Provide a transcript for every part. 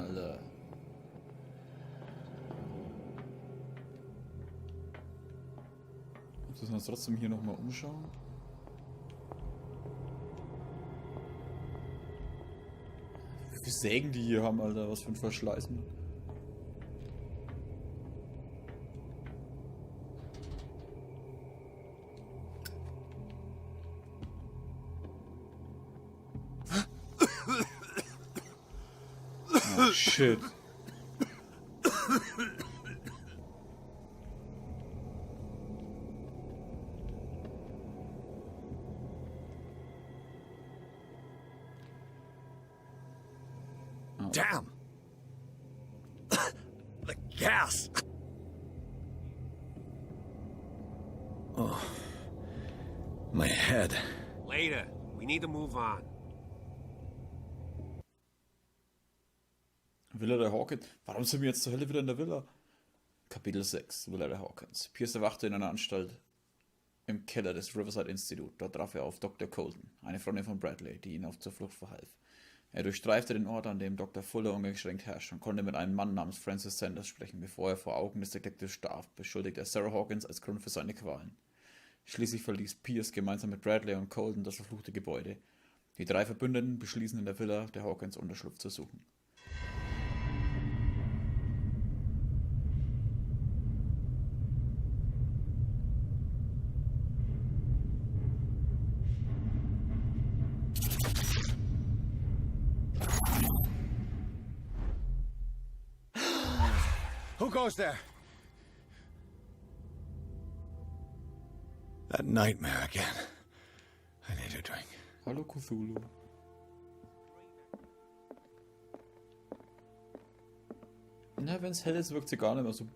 Alter. Müssen wir uns trotzdem hier nochmal umschauen? Wie viele Sägen die hier haben, Alter. Was für ein Verschleiß, Mann. Oh, shit. Damn! The gas! Oh. My head. Later. We need to move on. Villa der Hawkins. Warum sind wir jetzt zur Hölle wieder in der Villa? Kapitel 6. Villa der Hawkins. Pierce erwachte in einer Anstalt im Keller des Riverside Institute. Dort traf er auf Dr. Colton, eine Freundin von Bradley, die ihn auf zur Flucht verhalf. Er durchstreifte den Ort, an dem Dr. Fuller ungeschränkt herrscht, und konnte mit einem Mann namens Francis Sanders sprechen. Bevor er vor Augen des Detectives starb, beschuldigte er Sarah Hawkins als Grund für seine Qualen. Schließlich verließ Pierce gemeinsam mit Bradley und Colton das verfluchte Gebäude. Die drei Verbündeten beschließen, in der Villa der Hawkins Unterschlupf zu suchen. Who goes there? That nightmare again. I need a drink. Hallo Cthulhu. Na, wenn es hell ist, wirkt sie gar nicht mehr so.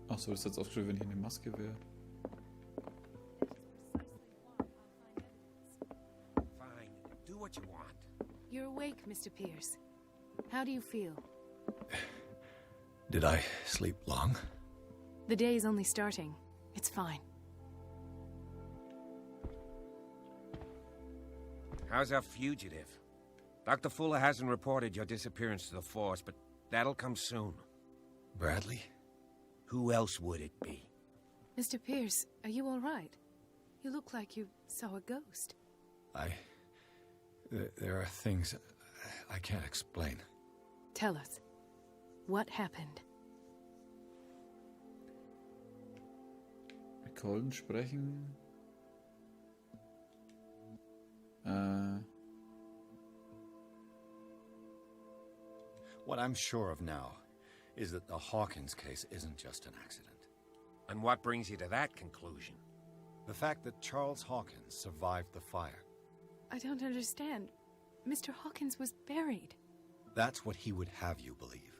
Achso, das ist jetzt aufgeschrieben, wenn hier eine Maske wäre. Fine. Do what you want. You're awake, Mr. Pierce. How do you feel? Did I sleep long? The day is only starting. It's fine. How's our fugitive? Dr. Fuller hasn't reported your disappearance to the force, but that'll come soon. Bradley? Who else would it be? Mr. Pierce, are you all right? You look like you saw a ghost. There are things I can't explain. Tell us. What happened? Mit Colton sprechen. What I'm sure of now is that the Hawkins case isn't just an accident. And what brings you to that conclusion? The fact that Charles Hawkins survived the fire. I don't understand. Mr. Hawkins was buried. That's what he would have you believe.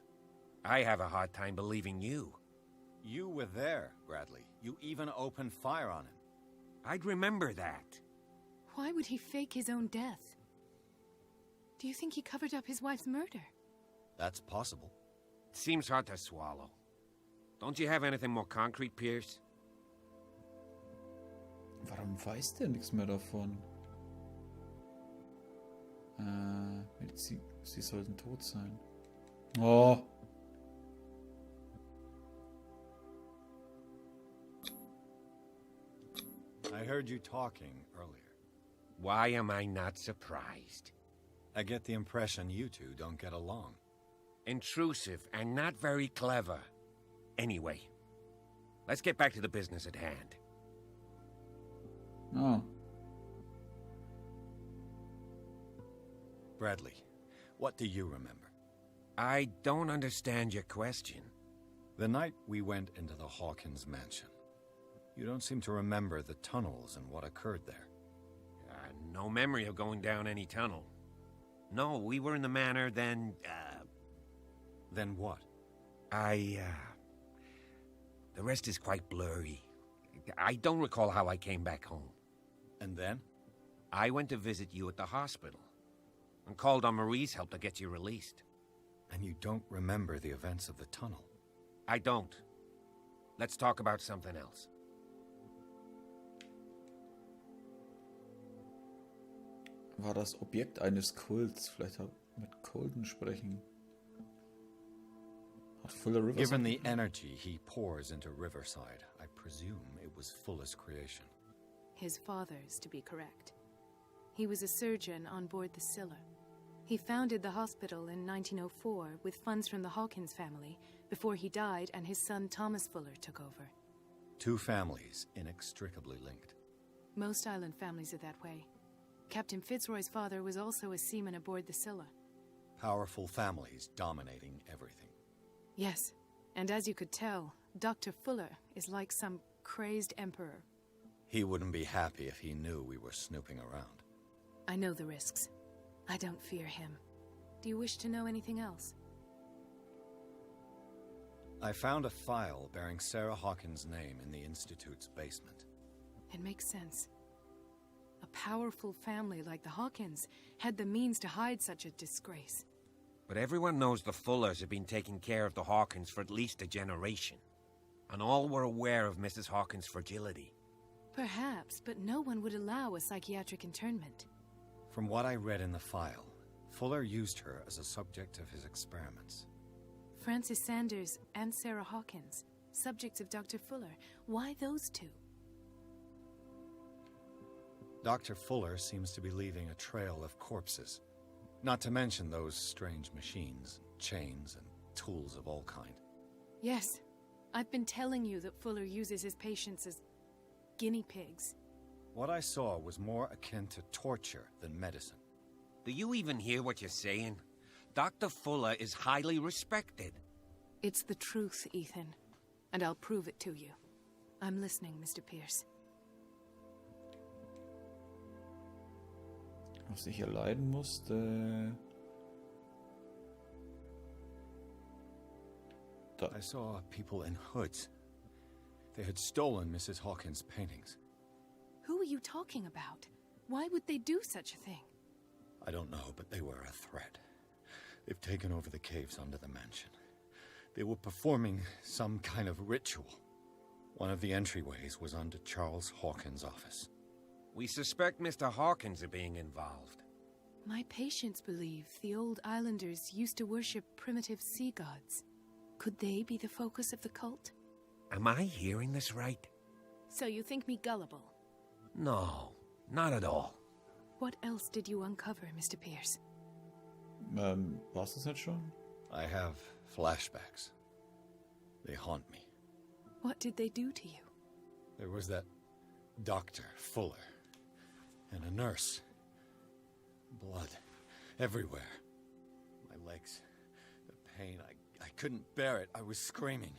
I have a hard time believing you. You were there, Bradley. You even opened fire on him. I'd remember that. Why would he fake his own death? Do you think he covered up his wife's murder? That's possible. Seems hard to swallow. Don't you have anything more concrete, Pierce? Warum weiß der nichts mehr davon? Sie sollten tot sein. Oh. I heard you talking earlier. Why am I not surprised? I get the impression you two don't get along. Intrusive and not very clever. Anyway, let's get back to the business at hand. Oh. Bradley, what do you remember? I don't understand your question. The night we went into the Hawkins mansion. You don't seem to remember the tunnels and what occurred there. No memory of going down any tunnel. No, we were in the manor, then, Then what? The rest is quite blurry. I don't recall how I came back home. And then? I went to visit you at the hospital, and called on Marie's help to get you released. And you don't remember the events of the tunnel? I don't. Let's talk about something else. War das Objekt eines Kults? Vielleicht mit Colden sprechen. Hat Fuller Rivers... Given the energy he pours into Riverside, I presume it was Fuller's creation. His father's, to be correct. He was a surgeon on board the Scylla. He founded the hospital in 1904 with funds from the Hawkins family before he died and his son Thomas Fuller took over. Two families inextricably linked. Most island families are that way. Captain Fitzroy's father was also a seaman aboard the Scylla. Powerful families dominating everything. Yes, and as you could tell, Dr. Fuller is like some crazed emperor. He wouldn't be happy if he knew we were snooping around. I know the risks. I don't fear him. Do you wish to know anything else? I found a file bearing Sarah Hawkins' name in the Institute's basement. It makes sense. A powerful family like the Hawkins had the means to hide such a disgrace. But everyone knows the Fullers have been taking care of the Hawkins for at least a generation. And all were aware of Mrs. Hawkins' fragility. Perhaps, but no one would allow a psychiatric internment. From what I read in the file, Fuller used her as a subject of his experiments. Francis Sanders and Sarah Hawkins, subjects of Dr. Fuller. Why those two? Dr. Fuller seems to be leaving a trail of corpses. Not to mention those strange machines, chains, and tools of all kind. Yes, I've been telling you that Fuller uses his patients as guinea pigs. What I saw was more akin to torture than medicine. Do you even hear what you're saying? Dr. Fuller is highly respected. It's the truth, Ethan. And I'll prove it to you. I'm listening, Mr. Pierce. Was ich hier leiden musste... I saw people in hoods. They had stolen Mrs. Hawkins' paintings. Who are you talking about? Why would they do such a thing? I don't know, but they were a threat. They've taken over the caves under the mansion. They were performing some kind of ritual. One of the entryways was under Charles Hawkins' office. We suspect Mr. Hawkins of being involved. My patients believe the old islanders used to worship primitive sea gods. Could they be the focus of the cult? Am I hearing this right? So you think me gullible? No, not at all. What else did you uncover, Mr. Pierce? War's das jetzt schon? I have flashbacks. They haunt me. What did they do to you? There was that Dr. Fuller and a nurse. Blood everywhere. My legs, the pain, I couldn't bear it. I was screaming.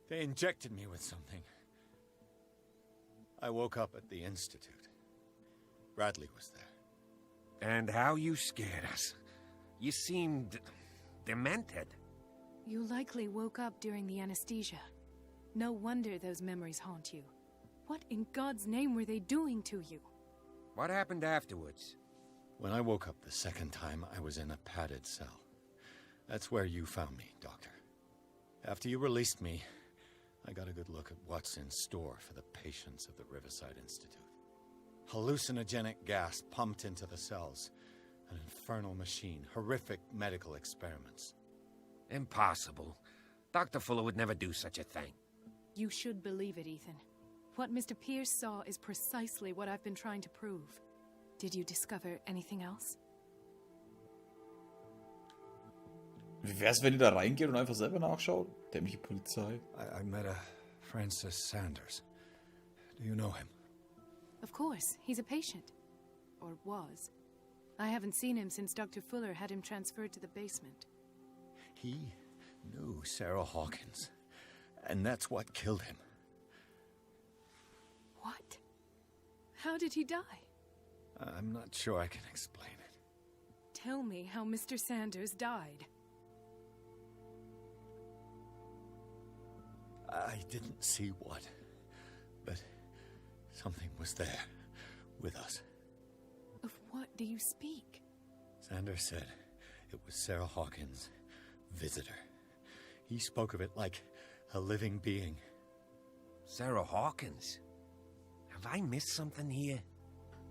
They injected me with something. I woke up at the Institute. Bradley was there. And how you scared us. You seemed... demented. You likely woke up during the anesthesia. No wonder those memories haunt you. What in God's name were they doing to you? What happened afterwards? When I woke up the second time, I was in a padded cell. That's where you found me, Doctor. After you released me, I got a good look at what's in store for the patients of the Riverside Institute. Hallucinogenic gas pumped into the cells. An infernal machine. Horrific medical experiments. Impossible. Dr. Fuller would never do such a thing. You should believe it, Ethan. What Mr. Pierce saw is precisely what I've been trying to prove. Did you discover anything else? Wie wär's, wenn ihr da reingeht und einfach selber nachschaut? Dämliche Polizei. I met a Francis Sanders. Do you know him? Of course, he's a patient. Or was. I haven't seen him since Dr. Fuller had him transferred to the basement. He knew Sarah Hawkins. And that's what killed him. What? How did he die? I'm not sure I can explain it. Tell me how Mr. Sanders died. I didn't see what, but something was there with us. Of what do you speak? Sanders said it was Sarah Hawkins' visitor. He spoke of it like a living being. Sarah Hawkins? Have I missed something here?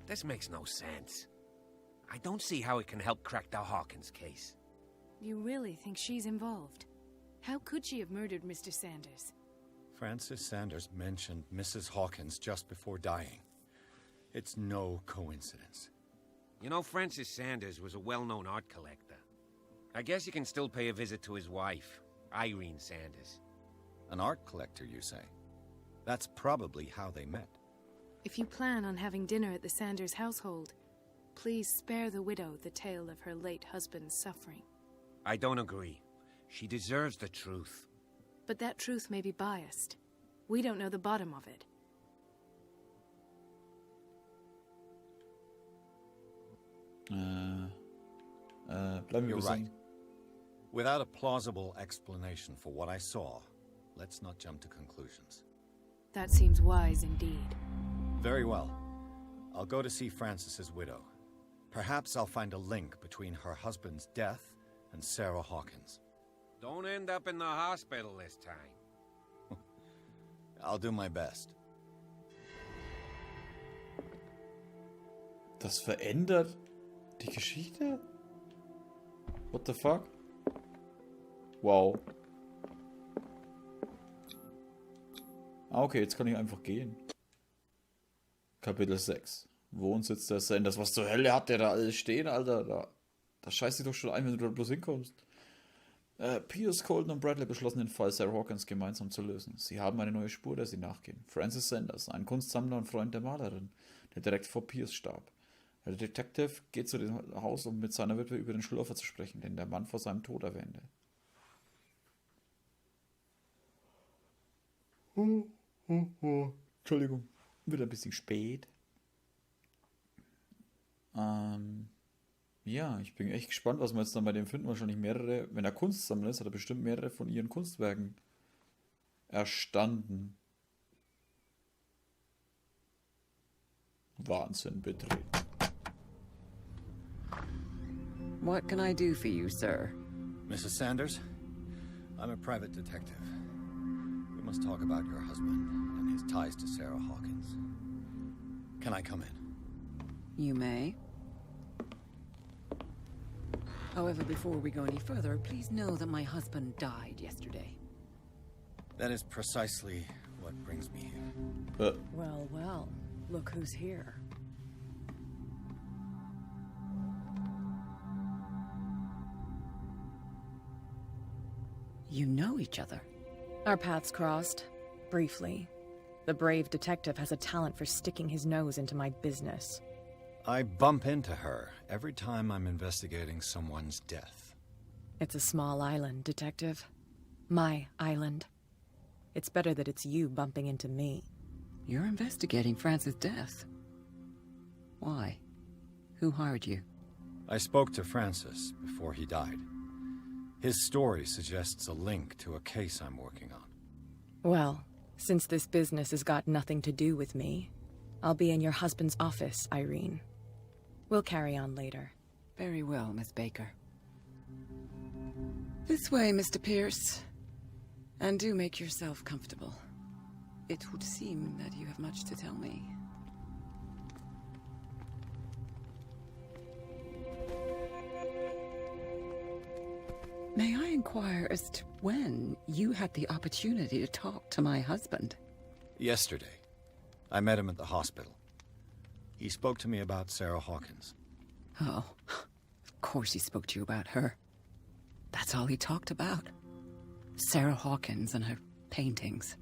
This makes no sense. I don't see how it can help crack the Hawkins case. You really think she's involved? How could she have murdered Mr. Sanders? Francis Sanders mentioned Mrs. Hawkins just before dying. It's no coincidence. You know, Francis Sanders was a well-known art collector. I guess you can still pay a visit to his wife, Irene Sanders. An art collector, you say? That's probably how they met. If you plan on having dinner at the Sanders household, please spare the widow the tale of her late husband's suffering. I don't agree. She deserves the truth. But that truth may be biased. We don't know the bottom of it. Bleiben wir You're bei right. Sam. Without a plausible explanation for what I saw, let's not jump to conclusions. That seems wise indeed. Very well. I'll go to see Francis's widow. Perhaps I'll find a link between her husband's death and Sarah Hawkins. Don't end up in the hospital this time. I'll do my best. Das verändert die Geschichte? What the fuck? Wow. Ah, okay, jetzt kann ich einfach gehen. Kapitel 6. Wohnsitz der Sanders. Was zur Hölle hat der da alles stehen, Alter? Da scheißt dich doch schon ein, wenn du da bloß hinkommst. Pierce, Colton und Bradley beschlossen, den Fall Sarah Hawkins gemeinsam zu lösen. Sie haben eine neue Spur, der sie nachgehen. Francis Sanders, ein Kunstsammler und Freund der Malerin, der direkt vor Pierce starb. Der Detective geht zu dem Haus, um mit seiner Witwe über den Schlürfer zu sprechen, den der Mann vor seinem Tod erwähnte. Entschuldigung, wird ein bisschen spät. Ja, ich bin echt gespannt, was wir jetzt dann bei dem finden. Wahrscheinlich mehrere, wenn er Kunstsammler ist, hat er bestimmt mehrere von ihren Kunstwerken erstanden. Wahnsinn, betreten. What can I do for you, sir? Mrs. Sanders, I'm a private detective. We must talk about your husband and his ties to Sarah Hawkins. Can I come in? You may. However, before we go any further, please know that my husband died yesterday. That is precisely what brings me here. Well, well, look who's here. You know each other. Our paths crossed, briefly. The brave detective has a talent for sticking his nose into my business. I bump into her every time I'm investigating someone's death. It's a small island, Detective. My island. It's better that it's you bumping into me. You're investigating Francis' death. Why? Who hired you? I spoke to Francis before he died. His story suggests a link to a case I'm working on. Well, since this business has got nothing to do with me, I'll be in your husband's office, Irene. We'll carry on later. Very well, Miss Baker. This way, Mr. Pierce. And do make yourself comfortable. It would seem that you have much to tell me. May I inquire as to when you had the opportunity to talk to my husband? Yesterday, I met him at the hospital. He spoke to me about Sarah Hawkins. Oh, of course he spoke to you about her. That's all he talked about. Sarah Hawkins and her paintings.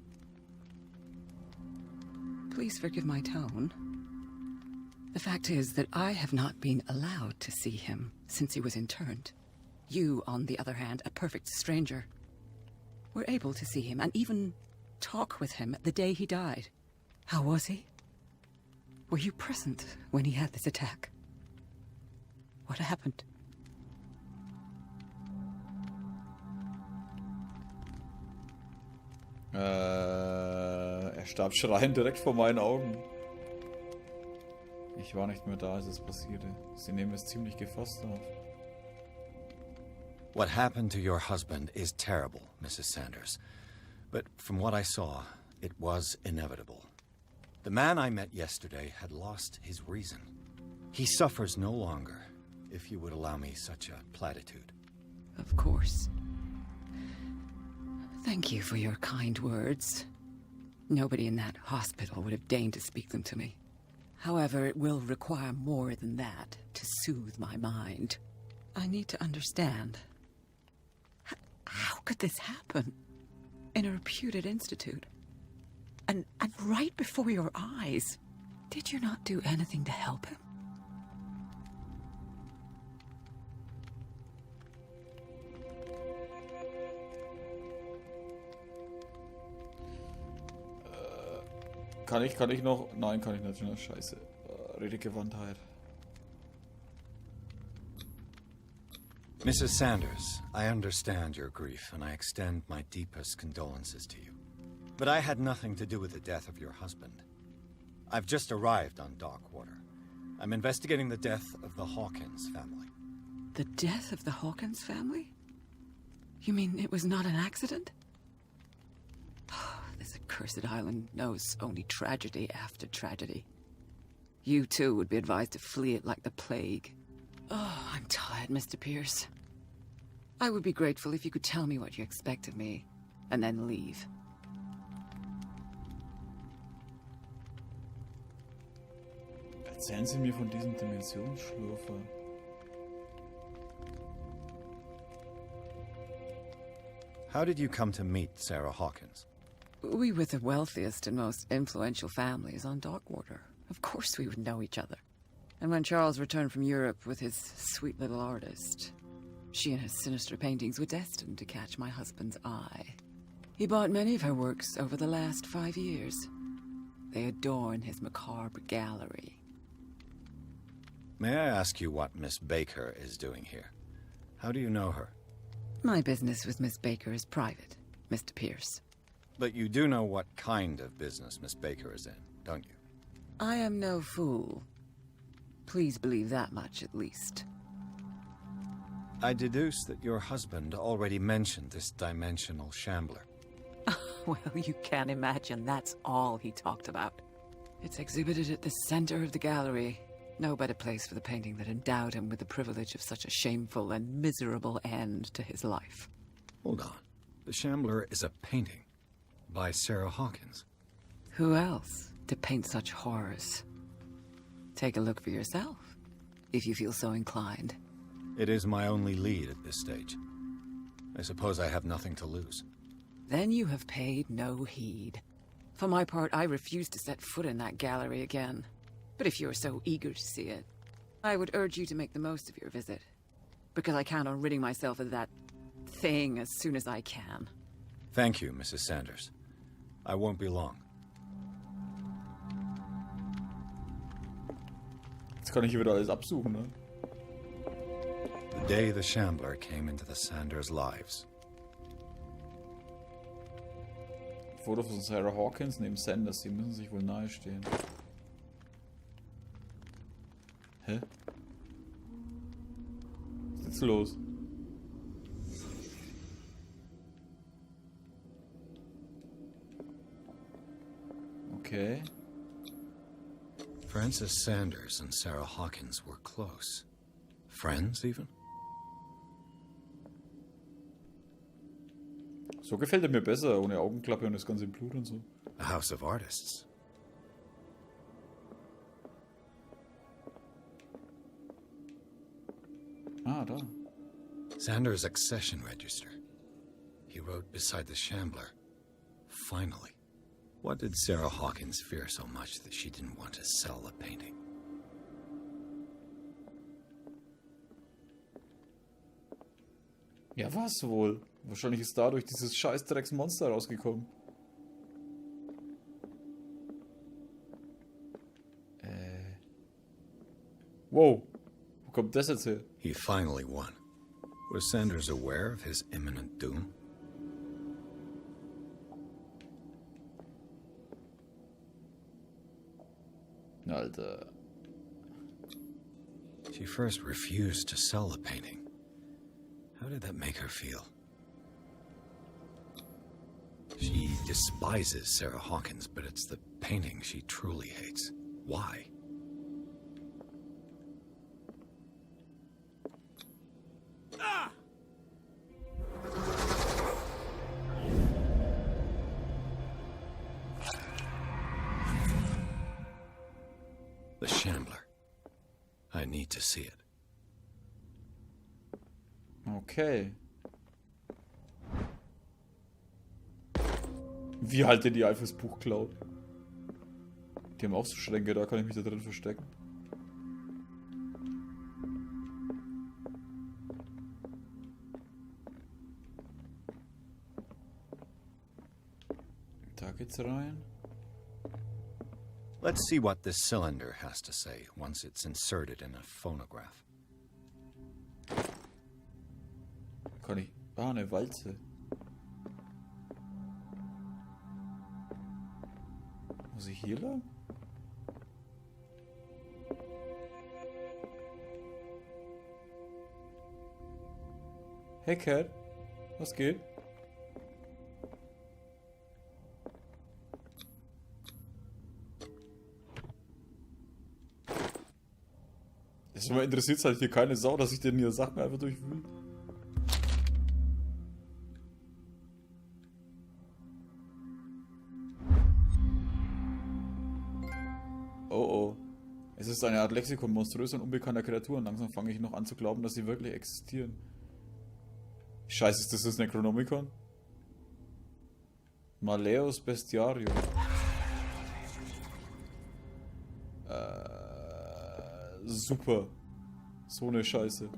Please forgive my tone. The fact is that I have not been allowed to see him since he was interned. You, on the other hand, a perfect stranger, were able to see him and even talk with him the day he died. How was he? Were you present when he had this attack? What happened? Er starb schreiend direkt vor meinen Augen. Ich war nicht mehr da, als es passierte. Sie nehmen es ziemlich gefasst auf. What happened to your husband is terrible, Mrs. Sanders. But from what I saw, it was inevitable. The man I met yesterday had lost his reason. He suffers no longer, if you would allow me such a platitude. Of course. Thank you for your kind words. Nobody in that hospital would have deigned to speak them to me. However, it will require more than that to soothe my mind. I need to understand. How could this happen? In a reputed institute? And right before your eyes? Did you not do anything to help him? Kann ich noch? Nein, kann ich nicht. Scheiße. Redegewandtheit. Mrs. Sanders, I understand your grief, and I extend my deepest condolences to you. But I had nothing to do with the death of your husband. I've just arrived on Darkwater. I'm investigating the death of the Hawkins family. The death of the Hawkins family? You mean it was not an accident? This accursed island knows only tragedy after tragedy. You too would be advised to flee it like the plague. Oh, I'm tired, Mr. Pierce. I would be grateful if you could tell me what you expect of me, and then leave. Erzählen Sie mir von diesem Dimensionsschlurfer. How did you come to meet Sarah Hawkins? We were the wealthiest and most influential families on Darkwater. Of course we would know each other. And when Charles returned from Europe with his sweet little artist, she and her sinister paintings were destined to catch my husband's eye. He bought many of her works over the last 5 years. They adorn his macabre gallery. May I ask you what Miss Baker is doing here? How do you know her? My business with Miss Baker is private, Mr. Pierce. But you do know what kind of business Miss Baker is in, don't you? I am no fool. Please believe that much, at least. I deduce that your husband already mentioned this dimensional shambler. Well, you can imagine that's all he talked about. It's exhibited at the center of the gallery. No better place for the painting that endowed him with the privilege of such a shameful and miserable end to his life. Hold on. The shambler is a painting by Sarah Hawkins. Who else to paint such horrors? Take a look for yourself, if you feel so inclined. It is my only lead at this stage. I suppose I have nothing to lose. Then you have paid no heed. For my part, I refuse to set foot in that gallery again. But if you're so eager to see it, I would urge you to make the most of your visit. Because I count on ridding myself of that thing as soon as I can. Thank you, Mrs. Sanders. I won't be long. Jetzt kann ich hier wieder alles absuchen, ne? The day the shambler came into the Sanders' lives. Foto von Sarah Hawkins neben Sanders, die müssen sich wohl nahe stehen. Hä? Was ist jetzt los? Okay. Francis Sanders and Sarah Hawkins were close. Friends, even? So gefällt er mir besser, ohne Augenklappe und das ganze Blut und so. A house of artists. Ah, da. Sanders' accession register. He wrote beside the shambler, "Finally." What did Sarah Hawkins fear so much that she didn't want to sell the painting? Ja, was wohl? Wahrscheinlich ist dadurch dieses Scheißdrecksmonster rausgekommen. Wow. Wo kommt das jetzt her? He finally won. Was Sanders aware of his imminent doom? Alter. She first refused to sell the painting. How did that make her feel? She despises Sarah Hawkins, but it's the painting she truly hates. Why? I need to see it. Okay. Wie haltet die einfach das Buch klaut? Die haben auch so Schränke, da kann ich mich da drin verstecken. Da geht's rein. Let's see what this cylinder has to say once it's inserted in a phonograph. Kann ich... Ah, eine Walze. Muss ich hier lang? Hey Cat, was geht? Das interessiert halt hier keine Sau, dass ich denn hier Sachen einfach durchwühle. Oh oh. Es ist eine Art Lexikon monströser und unbekannter Kreaturen. Langsam fange ich noch an zu glauben, dass sie wirklich existieren. Scheiße, ist das das Necronomicon? Malleus Bestiarium. Super. So eine Scheiße.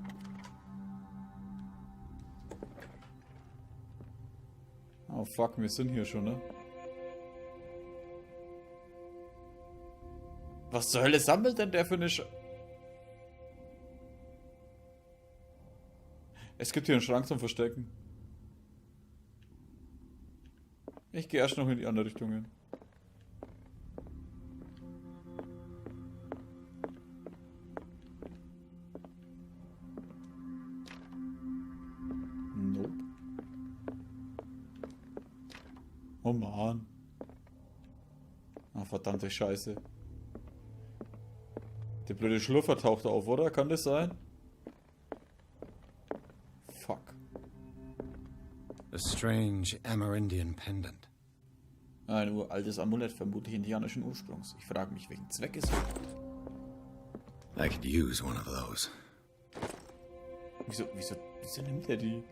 Oh fuck, wir sind hier schon, ne? Was zur Hölle sammelt denn der für eine Es gibt hier einen Schrank zum Verstecken. Ich gehe erst noch in die andere Richtung hin. Nope. Oh Mann. Ah, verdammte Scheiße. Der blöde Schlurfer taucht auf, oder? Kann das sein? Fuck. A strange Amerindian pendant. Ein uraltes Amulett, vermutlich indianischen Ursprungs. Ich frage mich, welchen Zweck es hat. I could use one of those. Wieso nimmt er die?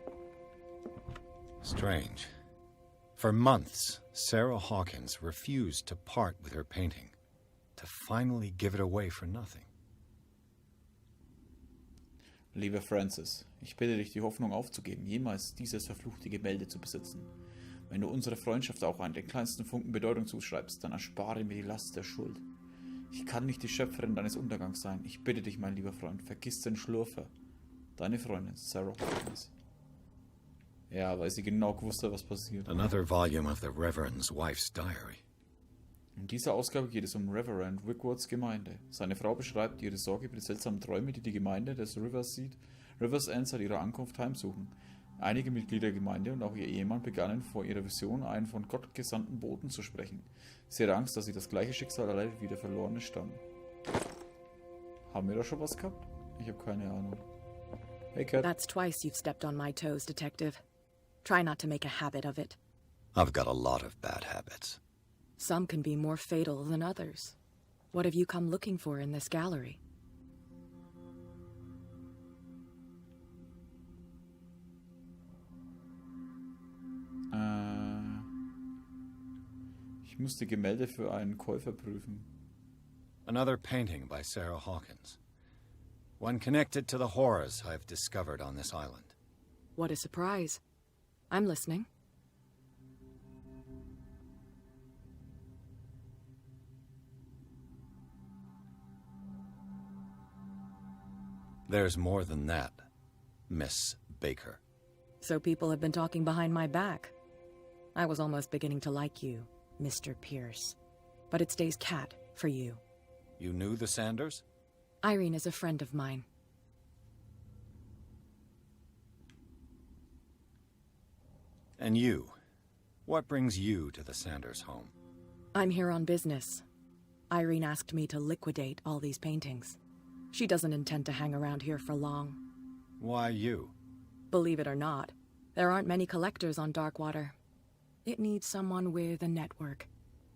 Strange. For months, Sarah Hawkins refused to part with her painting, to finally give it away for nothing. Liebe Francis, ich bitte dich, die Hoffnung aufzugeben, jemals dieses verfluchte Gemälde zu besitzen. Wenn du unserer Freundschaft auch einen den kleinsten Funken Bedeutung zuschreibst, dann erspare mir die Last der Schuld. Ich kann nicht die Schöpferin deines Untergangs sein. Ich bitte dich, mein lieber Freund, vergiss den Schlurfer. Deine Freundin, Sarah Hawkins. Ja, weil sie genau gewusst hat, was passiert. Another volume of the Reverend's wife's diary. In dieser Ausgabe geht es um Reverend Wickwoods Gemeinde. Seine Frau beschreibt ihre Sorge über die seltsamen Träume, die die Gemeinde des Rivers End seit ihrer Ankunft heimsuchen. Einige Mitglieder der Gemeinde und auch ihr Ehemann begannen vor ihrer Vision, einen von Gott gesandten Boten zu sprechen. Sie hat Angst, dass sie das gleiche Schicksal erleidet wie der verlorene Stamm. Haben wir da schon was gehabt? Ich habe keine Ahnung. Hey Cat. That's twice you've stepped on my toes, Detective. Try not to make a habit of it. I've got a lot of bad habits. Some can be more fatal than others. What have you come looking for in this gallery? Ich muss die Gemälde für einen Käufer prüfen. Another painting by Sarah Hawkins. One connected to the horrors I've discovered on this island. What a surprise. I'm listening. There's more than that, Miss Baker. So people have been talking behind my back. I was almost beginning to like you, Mr. Pierce. But it stays Cat for you. You knew the Sanders? Irene is a friend of mine. And you? What brings you to the Sanders home? I'm here on business. Irene asked me to liquidate all these paintings. She doesn't intend to hang around here for long. Why you? Believe it or not, there aren't many collectors on Darkwater. It needs someone with a network,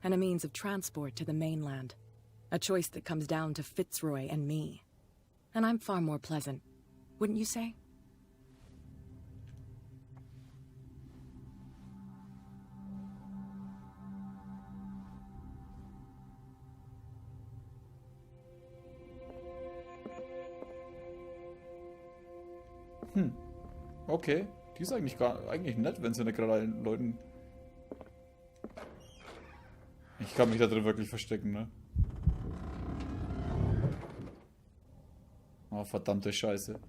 and a means of transport to the mainland. A choice that comes down to Fitzroy and me. And I'm far more pleasant, wouldn't you say? Okay. Die ist eigentlich nett, wenn sie nicht gerade allen Leuten... Ich kann mich da drin wirklich verstecken, ne? Oh, verdammte Scheiße.